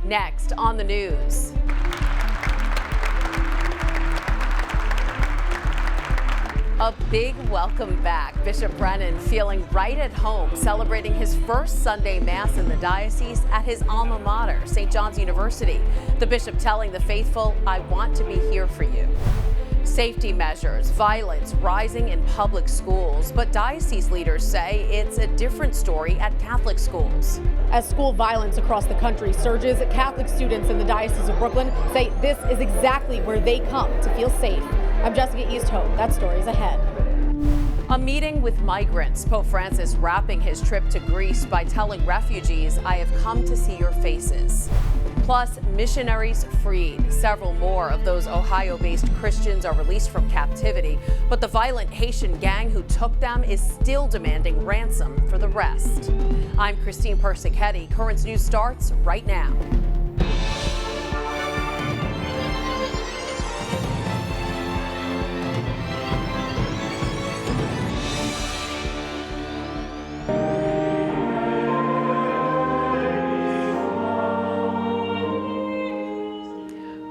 Next on the news. A big welcome back. Bishop Brennan feeling right at home, celebrating his first Sunday Mass in the diocese at his alma mater, St. John's University. The bishop telling the faithful, "I want to be here for you." Safety measures, violence rising in public schools, but diocese leaders say it's a different story at Catholic schools. As school violence across the country surges, Catholic students in the Diocese of Brooklyn say this is exactly where they come to feel safe. I'm Jessica Easthope. That story's ahead. A meeting with migrants. Pope Francis wrapping his trip to Greece by telling refugees, "I have come to see your faces." Plus, missionaries freed. Several more of those Ohio-based Christians are released from captivity, but the violent Haitian gang who took them is still demanding ransom for the rest. I'm Christine Persichetti. Currents News starts right now.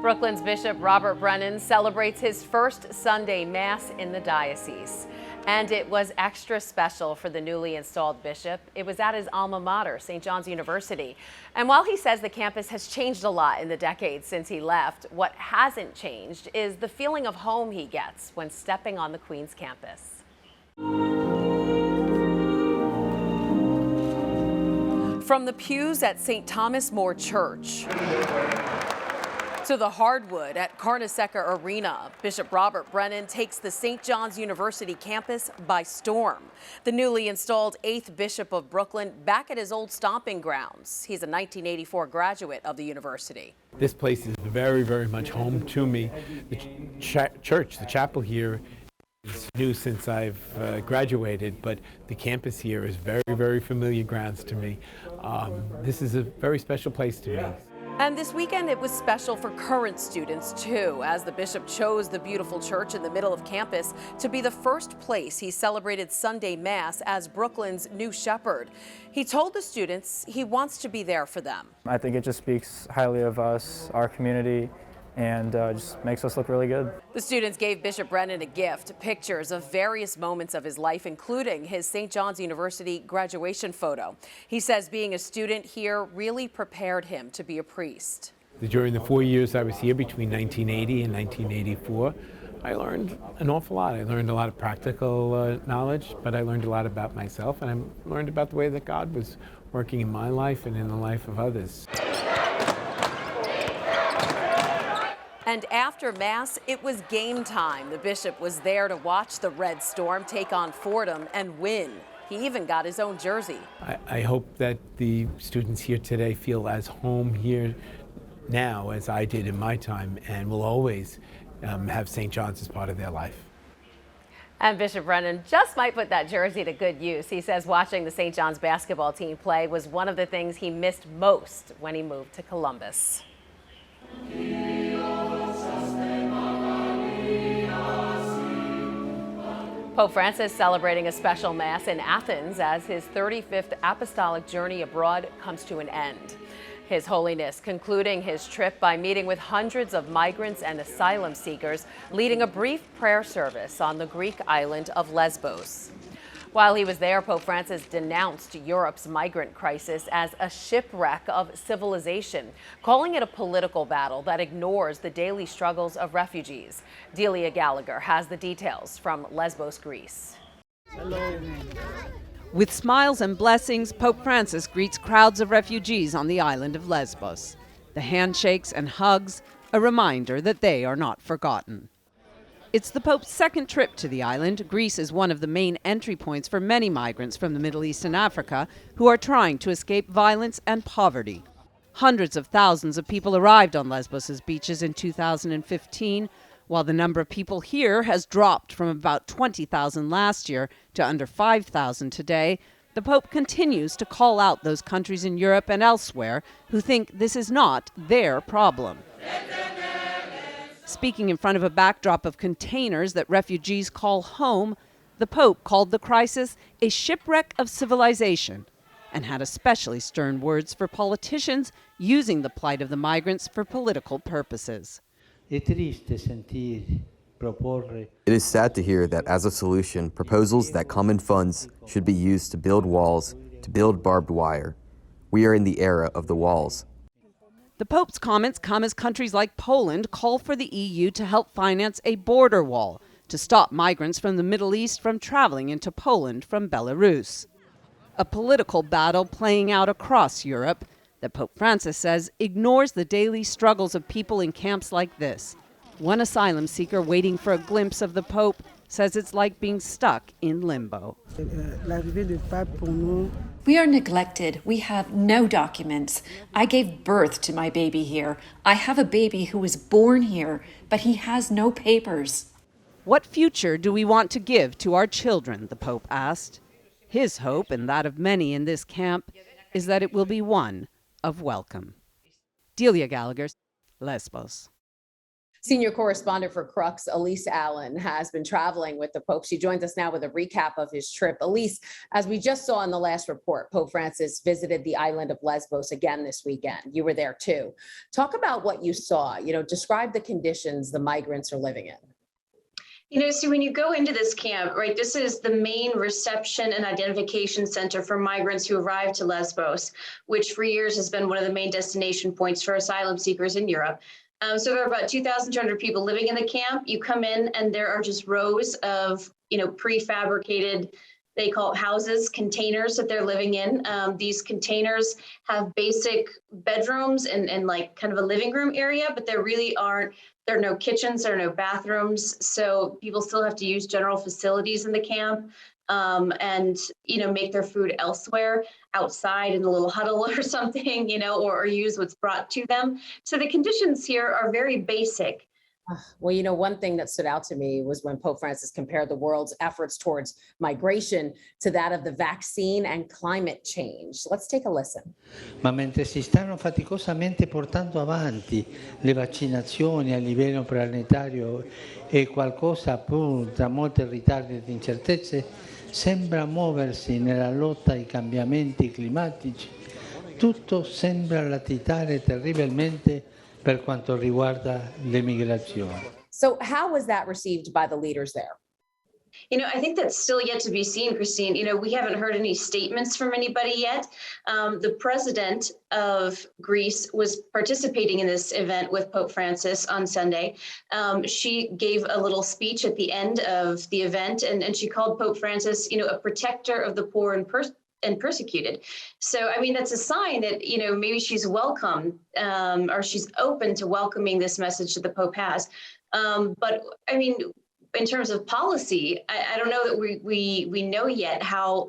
Brooklyn's Bishop Robert Brennan celebrates his first Sunday Mass in the diocese. And it was extra special for the newly installed bishop. It was at his alma mater, St. John's University. And while he says the campus has changed a lot in the decades since he left, what hasn't changed is the feeling of home he gets when stepping on the Queens campus. From the pews at St. Thomas More Church to the hardwood at Carnesecca Arena, Bishop Robert Brennan takes the St. John's University campus by storm. The newly installed 8th Bishop of Brooklyn back at his old stomping grounds. He's a 1984 graduate of the university. This place is very, very much home to me. The church, the chapel here, is new since I've graduated, but the campus here is very, very familiar grounds to me. This is a very special place to me. And this weekend it was special for current students too, as the bishop chose the beautiful church in the middle of campus to be the first place he celebrated Sunday Mass as Brooklyn's new shepherd. He told the students he wants to be there for them. I think it just speaks highly of us, our community, and just makes us look really good. The students gave Bishop Brennan a gift, pictures of various moments of his life, including his St. John's University graduation photo. He says being a student here really prepared him to be a priest. During the 4 years I was here between 1980 and 1984, I learned an awful lot. I learned a lot of practical knowledge, but I learned a lot about myself, and I learned about the way that God was working in my life and in the life of others. And after Mass, it was game time. The bishop was there to watch the Red Storm take on Fordham and win. He even got his own jersey. I hope that the students here today feel as home here now as I did in my time, and will always have St. John's as part of their life. And Bishop Brennan just might put that jersey to good use. He says watching the St. John's basketball team play was one of the things he missed most when he moved to Columbus. Pope Francis celebrating a special Mass in Athens as his 35th apostolic journey abroad comes to an end. His Holiness concluding his trip by meeting with hundreds of migrants and asylum seekers, leading a brief prayer service on the Greek island of Lesbos. While he was there, Pope Francis denounced Europe's migrant crisis as a shipwreck of civilization, calling it a political battle that ignores the daily struggles of refugees. Delia Gallagher has the details from Lesbos, Greece. Hello. With smiles and blessings, Pope Francis greets crowds of refugees on the island of Lesbos. The handshakes and hugs, a reminder that they are not forgotten. It's the Pope's second trip to the island. Greece is one of the main entry points for many migrants from the Middle East and Africa who are trying to escape violence and poverty. Hundreds of thousands of people arrived on Lesbos' beaches in 2015, while the number of people here has dropped from about 20,000 last year to under 5,000 today. The Pope continues to call out those countries in Europe and elsewhere who think this is not their problem. Speaking in front of a backdrop of containers that refugees call home, the Pope called the crisis a shipwreck of civilization. and had especially stern words for politicians using the plight of the migrants for political purposes. It is sad to hear that as a solution, proposals that common funds should be used to build walls, to build barbed wire. We are in the era of the walls. The Pope's comments come as countries like Poland call for the EU to help finance a border wall to stop migrants from the Middle East from traveling into Poland from Belarus. A political battle playing out across Europe that Pope Francis says ignores the daily struggles of people in camps like this. One asylum seeker waiting for a glimpse of the Pope says it's like being stuck in limbo. We are neglected. We have no documents. I gave birth to my baby here. I have a baby who was born here, but he has no papers. What future do we want to give to our children, the Pope asked. His hope, and that of many in this camp, is that it will be one of welcome. Delia Gallagher, Lesbos. Senior correspondent for Crux, Elise Allen, has been traveling with the Pope. She joins us now with a recap of his trip. Elise, as we just saw in the last report, Pope Francis visited the island of Lesbos again this weekend. You were there too. Talk about what you saw. Describe the conditions the migrants are living in. So when you go into this camp, right, this is the main reception and identification center for migrants who arrive to Lesbos, which for years has been one of the main destination points for asylum seekers in Europe. So there are about 2,200 people living in the camp. You come in and there are just rows of, prefabricated, they call it houses, containers that they're living in. These containers have basic bedrooms and like kind of a living room area, but there are no kitchens, there are no bathrooms. So people still have to use general facilities in the camp and make their food elsewhere, outside in a little huddle or something, or use what's brought to them. So the conditions here are very basic. Well, one thing that stood out to me was when Pope Francis compared the world's efforts towards migration to that of the vaccine and climate change. Let's take a listen. Ma mentre si stanno faticosamente portando avanti le vaccinazioni a livello planetario e qualcosa pur tra molti ritardi ed incertezze sembra muoversi nella lotta ai cambiamenti climatici, tutto sembra latitare terribilmente per quanto riguarda l'emigrazione. So how was that received by the leaders there? I think that's still yet to be seen, Christine. We haven't heard any statements from anybody yet. The president of Greece was participating in this event with Pope Francis on Sunday. She gave a little speech at the end of the event, and she called Pope Francis, a protector of the poor and persecuted. So, that's a sign that, maybe she's welcome or she's open to welcoming this message that the Pope has. But in terms of policy, I don't know that we know yet how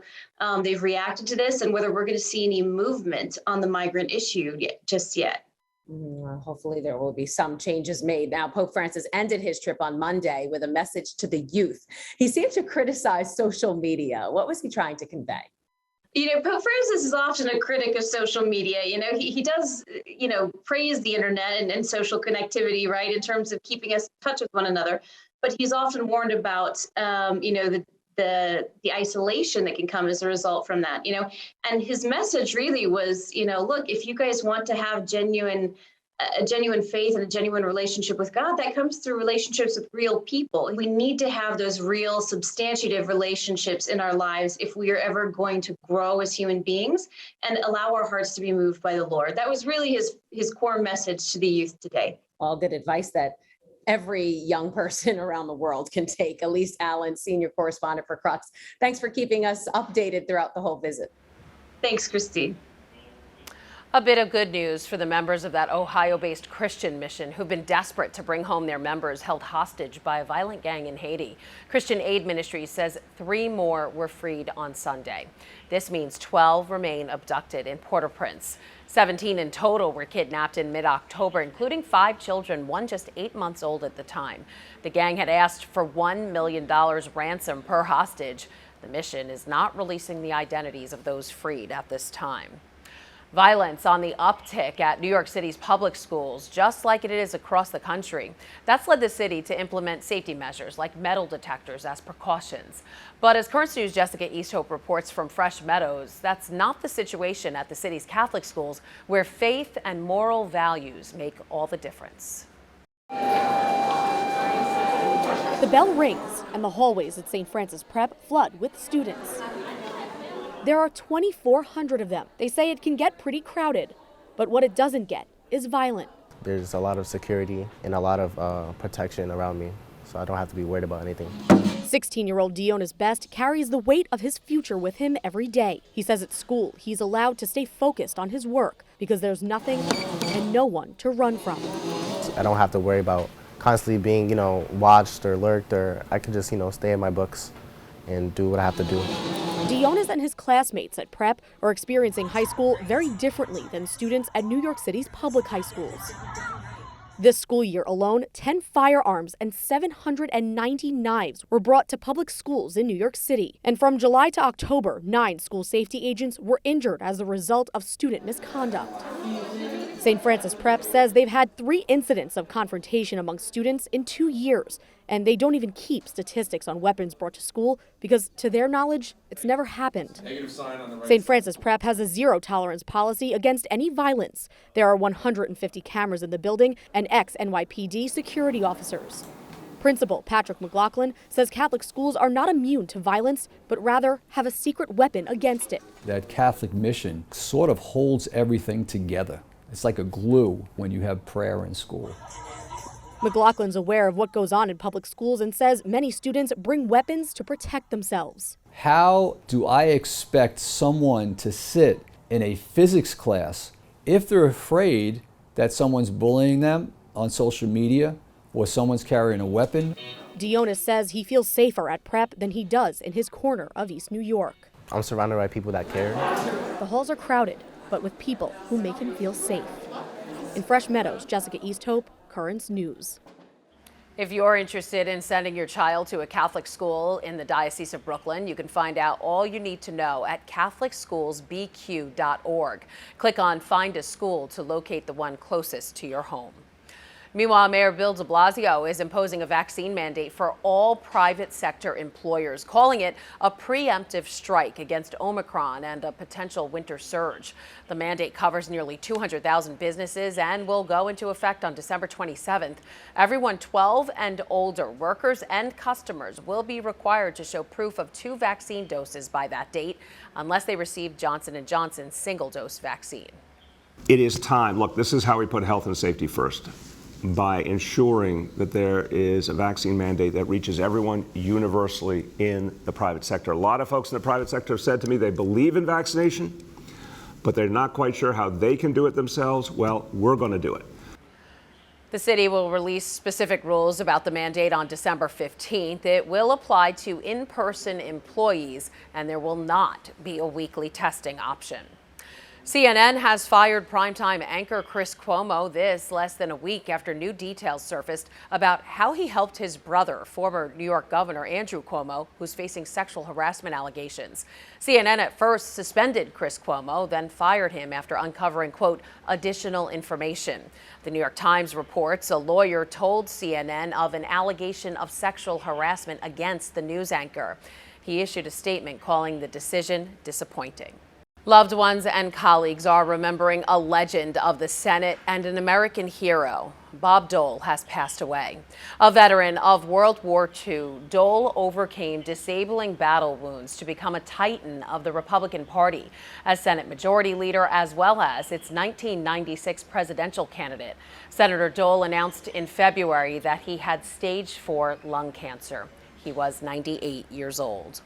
they've reacted to this and whether we're going to see any movement on the migrant issue just yet. Hopefully there will be some changes made. Now, Pope Francis ended his trip on Monday with a message to the youth. He seemed to criticize social media. What was he trying to convey? Pope Francis is often a critic of social media. He does, praise the internet and social connectivity, right, in terms of keeping us in touch with one another. But he's often warned about, the isolation that can come as a result from that, And his message really was, look, if you guys want to have a genuine faith and a genuine relationship with God, that comes through relationships with real people. We need to have those real substantive relationships in our lives if we are ever going to grow as human beings and allow our hearts to be moved by the Lord. That was really his core message to the youth today. All good advice that every young person around the world can take. Elise Allen, senior correspondent for Crux. Thanks for keeping us updated throughout the whole visit. Thanks, Christine. A bit of good news for the members of that Ohio-based Christian mission who've been desperate to bring home their members held hostage by a violent gang in Haiti. Christian Aid Ministries says 3 more were freed on Sunday. This means 12 remain abducted in Port-au-Prince. 17 in total were kidnapped in mid-October, including 5 children, one just 8 months old at the time. The gang had asked for $1 million ransom per hostage. The mission is not releasing the identities of those freed at this time. Violence on the uptick at New York City's public schools, just like it is across the country. That's led the city to implement safety measures like metal detectors as precautions. But as Currents News' Jessica Easthope reports from Fresh Meadows, that's not the situation at the city's Catholic schools, where faith and moral values make all the difference. The bell rings and the hallways at St. Francis Prep flood with students. There are 2,400 of them. They say it can get pretty crowded, but what it doesn't get is violent. There's a lot of security and a lot of protection around me, so I don't have to be worried about anything. 16-year-old Dionis Best carries the weight of his future with him every day. He says at school he's allowed to stay focused on his work because there's nothing and no one to run from. I don't have to worry about constantly being, watched or lurked, or I can just, stay in my books and do what I have to do. Dionis and his classmates at Prep are experiencing high school very differently than students at New York City's public high schools. This school year alone, 10 firearms and 790 knives were brought to public schools in New York City. And from July to October, 9 school safety agents were injured as a result of student misconduct. St. Francis Prep says they've had 3 incidents of confrontation among students in 2 years, and they don't even keep statistics on weapons brought to school because, to their knowledge, it's never happened. St. Francis Prep has a zero-tolerance policy against any violence. There are 150 cameras in the building and ex-NYPD security officers. Principal Patrick McLaughlin says Catholic schools are not immune to violence, but rather have a secret weapon against it. That Catholic mission sort of holds everything together. It's like a glue when you have prayer in school. McLaughlin's aware of what goes on in public schools and says many students bring weapons to protect themselves. How do I expect someone to sit in a physics class if they're afraid that someone's bullying them on social media or someone's carrying a weapon? Dionis says he feels safer at Prep than he does in his corner of East New York. I'm surrounded by people that care. The halls are crowded, but with people who make him feel safe. In Fresh Meadows, Jessica Easthope, Currents News. If you're interested in sending your child to a Catholic school in the Diocese of Brooklyn, you can find out all you need to know at catholicschoolsbq.org. Click on Find a School to locate the one closest to your home. Meanwhile, Mayor Bill de Blasio is imposing a vaccine mandate for all private sector employers, calling it a preemptive strike against Omicron and a potential winter surge. The mandate covers nearly 200,000 businesses and will go into effect on December 27th. Everyone 12 and older, workers and customers, will be required to show proof of 2 vaccine doses by that date, unless they receive Johnson & Johnson's single-dose vaccine. It is time. Look, this is how we put health and safety first, by ensuring that there is a vaccine mandate that reaches everyone universally in the private sector. A lot of folks in the private sector have said to me they believe in vaccination, but they're not quite sure how they can do it themselves. Well, we're going to do it. The city will release specific rules about the mandate on December 15th. It will apply to in-person employees, and there will not be a weekly testing option. CNN has fired primetime anchor Chris Cuomo, this less than a week after new details surfaced about how he helped his brother, former New York Governor Andrew Cuomo, who's facing sexual harassment allegations. CNN at first suspended Chris Cuomo, then fired him after uncovering, quote, additional information. The New York Times reports a lawyer told CNN of an allegation of sexual harassment against the news anchor. He issued a statement calling the decision disappointing. Loved ones and colleagues are remembering a legend of the Senate and an American hero. Bob Dole has passed away. A veteran of World War II, Dole overcame disabling battle wounds to become a titan of the Republican Party as Senate Majority Leader, as well as its 1996 presidential candidate. Senator Dole announced in February that he had stage 4 lung cancer. He was 98 years old.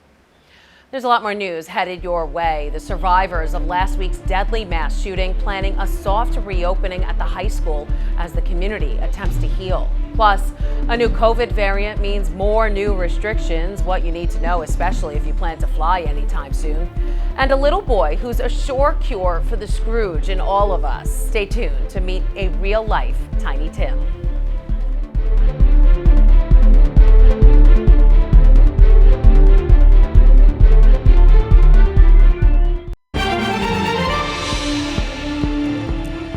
There's a lot more news headed your way. The survivors of last week's deadly mass shooting planning a soft reopening at the high school as the community attempts to heal. Plus, a new COVID variant means more new restrictions, what you need to know, especially if you plan to fly anytime soon. And a little boy who's a sure cure for the Scrooge in all of us. Stay tuned to meet a real-life Tiny Tim.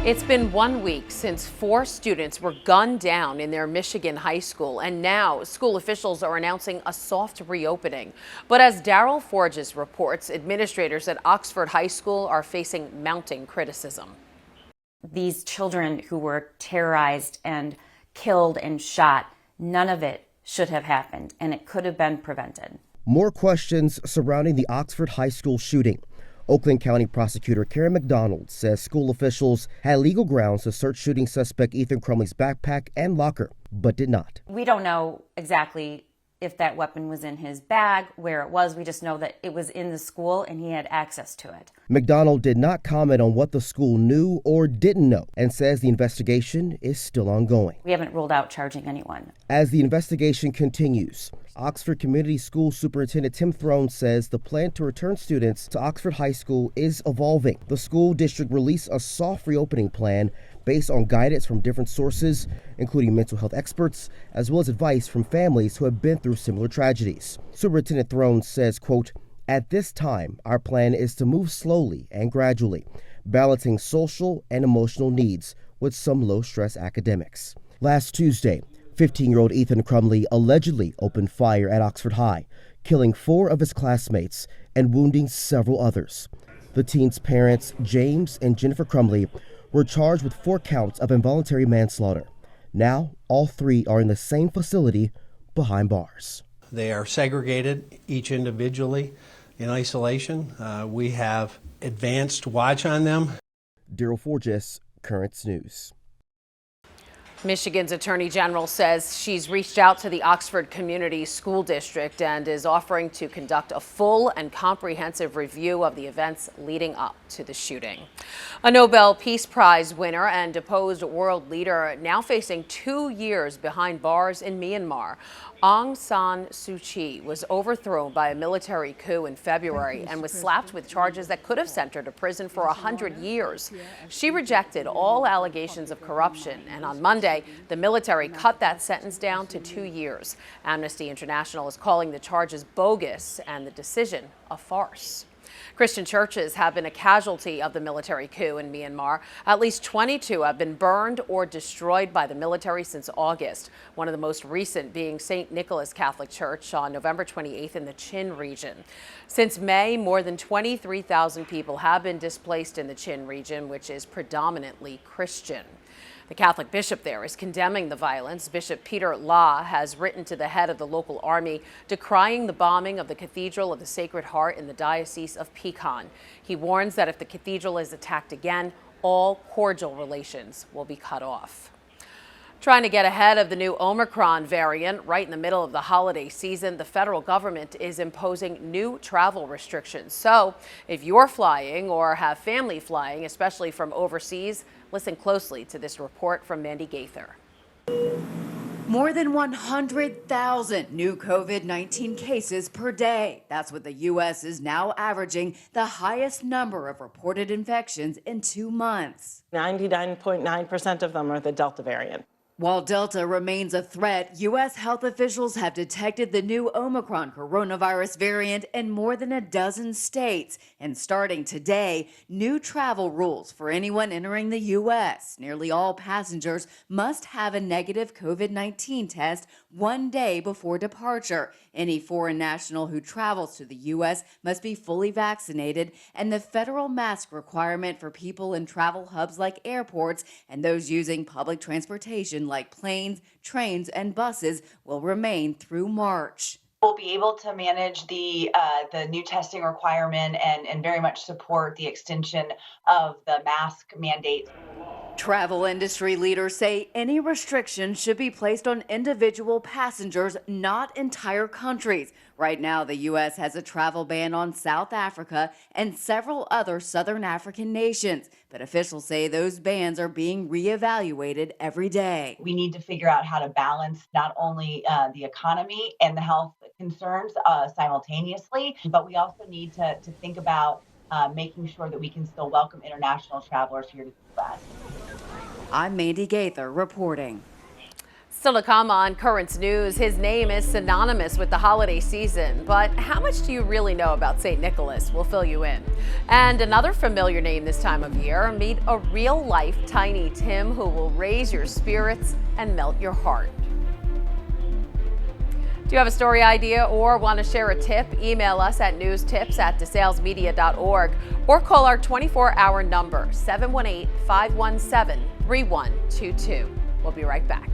It's been 1 week since 4 students were gunned down in their Michigan high school, and now school officials are announcing a soft reopening. But as Daryl Forges reports, administrators at Oxford High School are facing mounting criticism. These children who were terrorized and killed and shot, none of it should have happened, and it could have been prevented. More questions surrounding the Oxford High School shooting. Oakland County Prosecutor Karen McDonald says school officials had legal grounds to search shooting suspect Ethan Crumley's backpack and locker, but did not. We don't know exactly if that weapon was in his bag, where it was. We just know that it was in the school and he had access to it. McDonald did not comment on what the school knew or didn't know and says the investigation is still ongoing. We haven't ruled out charging anyone. As the investigation continues, Oxford Community School Superintendent Tim Throne says the plan to return students to Oxford High School is evolving. The school district released a soft reopening plan based on guidance from different sources, including mental health experts, as well as advice from families who have been through similar tragedies. Superintendent Throne says, quote, "At this time, our plan is to move slowly and gradually, balancing social and emotional needs with some low-stress academics." Last Tuesday, 15-year-old Ethan Crumley allegedly opened fire at Oxford High, killing 4 of his classmates and wounding several others. The teen's parents, James and Jennifer Crumley, were charged with 4 counts of involuntary manslaughter. Now, all 3 are in the same facility behind bars. They are segregated, each individually, in isolation. We have advanced watch on them. Daryl Forges, Currents News. Michigan's Attorney General says she's reached out to the Oxford Community School District and is offering to conduct a full and comprehensive review of the events leading up to the shooting. A Nobel Peace Prize winner and deposed world leader now facing 2 years behind bars in Myanmar. Aung San Suu Kyi was overthrown by a military coup in February and was slapped with charges that could have sent her to prison for 100 years. She rejected all allegations of corruption, and on Monday, the military cut that sentence down to 2 years. Amnesty International is calling the charges bogus and the decision a farce. Christian churches have been a casualty of the military coup in Myanmar. At least 22 have been burned or destroyed by the military since August, one of the most recent being St. Nicholas Catholic Church on November 28th in the Chin region. Since May, more than 23,000 people have been displaced in the Chin region, which is predominantly Christian. The Catholic bishop there is condemning the violence. Bishop Peter La has written to the head of the local army, decrying the bombing of the Cathedral of the Sacred Heart in the Diocese of Pecan. He warns that if the cathedral is attacked again, all cordial relations will be cut off. Trying to get ahead of the new Omicron variant right in the middle of the holiday season, the federal government is imposing new travel restrictions. So if you're flying or have family flying, especially from overseas, listen closely to this report from Mandy Gaither. More than 100,000 new COVID-19 cases per day. That's what the U.S. is now averaging, the highest number of reported infections in 2 months. 99.9% of them are the Delta variant. While Delta remains a threat, U.S. health officials have detected the new Omicron coronavirus variant in more than a dozen states. And starting today, new travel rules for anyone entering the U.S. Nearly all passengers must have a negative COVID-19 test 1 day before departure. Any foreign national who travels to the U.S. must be fully vaccinated, and the federal mask requirement for people in travel hubs like airports and those using public transportation like planes, trains, and buses will remain through March. We'll be able to manage the new testing requirement and very much support the extension of the mask mandate. Travel industry leaders say any restrictions should be placed on individual passengers, not entire countries. Right now, the U.S. has a travel ban on South Africa and several other Southern African nations. But officials say those bans are being reevaluated every day. We need to figure out how to balance not only the economy and the health concerns simultaneously, but we also need to think about making sure that we can still welcome international travelers here to the U.S. I'm Mandy Gaither reporting. Still to come on Currents News, his name is synonymous with the holiday season, but how much do you really know about St. Nicholas? We'll fill you in. And another familiar name this time of year, meet a real-life Tiny Tim who will raise your spirits and melt your heart. Do you have a story idea or want to share a tip? Email us at newstips@desalesmedia.org or call our 24-hour number, 718-517-3122. We'll be right back.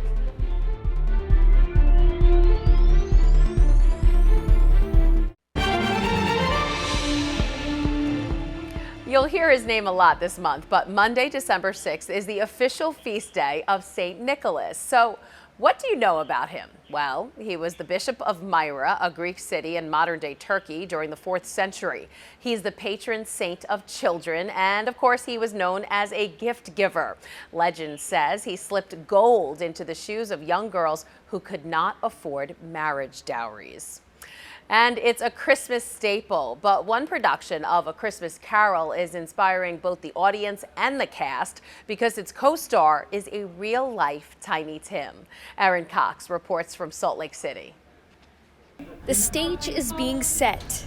You'll hear his name a lot this month, but Monday, December 6th is the official feast day of St. Nicholas. So what do you know about him? Well, he was the Bishop of Myra, a Greek city in modern-day Turkey during the 4th century. He's the patron saint of children, and of course he was known as a gift giver. Legend says he slipped gold into the shoes of young girls who could not afford marriage dowries. And it's a Christmas staple, but one production of A Christmas Carol is inspiring both the audience and the cast because its co-star is a real-life Tiny Tim. Erin Cox reports from Salt Lake City. The stage is being set.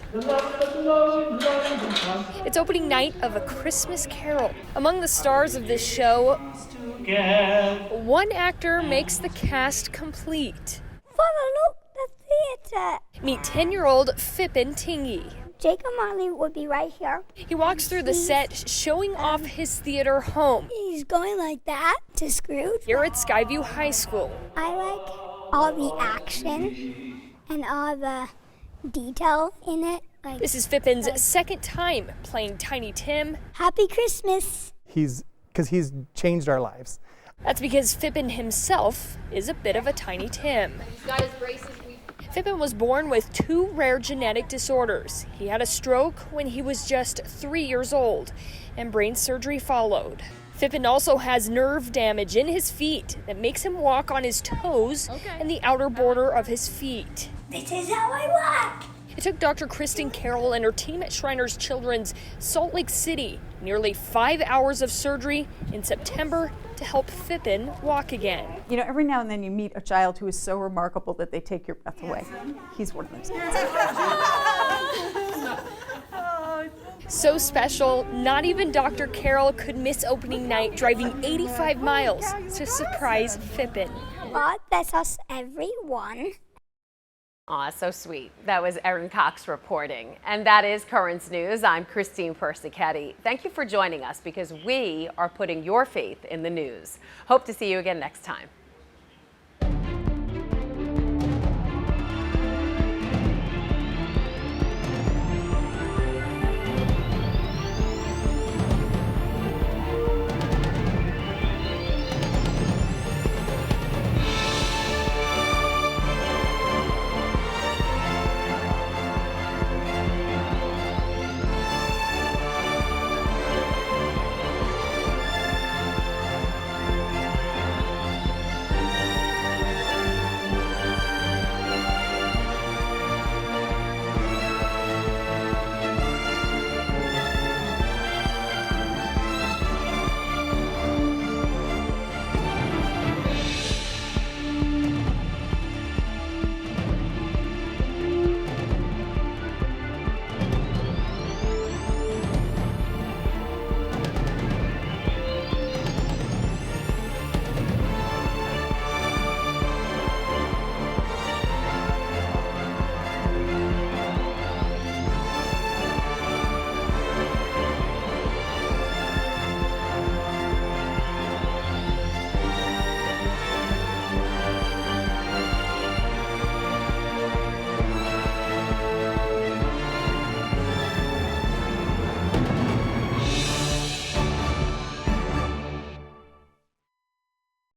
It's opening night of A Christmas Carol. Among the stars of this show, one actor makes the cast complete. Meet 10-year-old Fippen Tingy. Jacob Marley would be right here. He walks through the set showing off his theater home. He's going like that to Scrooge. Here at Skyview High School. I like all the action and all the detail in it. This is Fippen's second time playing Tiny Tim. Happy Christmas. Because he's changed our lives. That's because Fippen himself is a bit of a Tiny Tim. He's got his braces. Fippen was born with 2 rare genetic disorders. He had a stroke when he was just 3 years old, and brain surgery followed. Fippen also has nerve damage in his feet that makes him walk on his toes and the outer border of his feet. This is how I walk. It took Dr. Kristen Carroll and her team at Shriners Children's Salt Lake City nearly 5 hours of surgery in September to help Fippen walk again. You know, every now and then you meet a child who is so remarkable that they take your breath away. He's one of those. So special, not even Dr. Carroll could miss opening night driving 85 miles to surprise Fippen. God bless us, everyone. Aw, so sweet. That was Erin Cox reporting. And that is Currents News. I'm Christine Persichetti. Thank you for joining us because we are putting your faith in the news. Hope to see you again next time.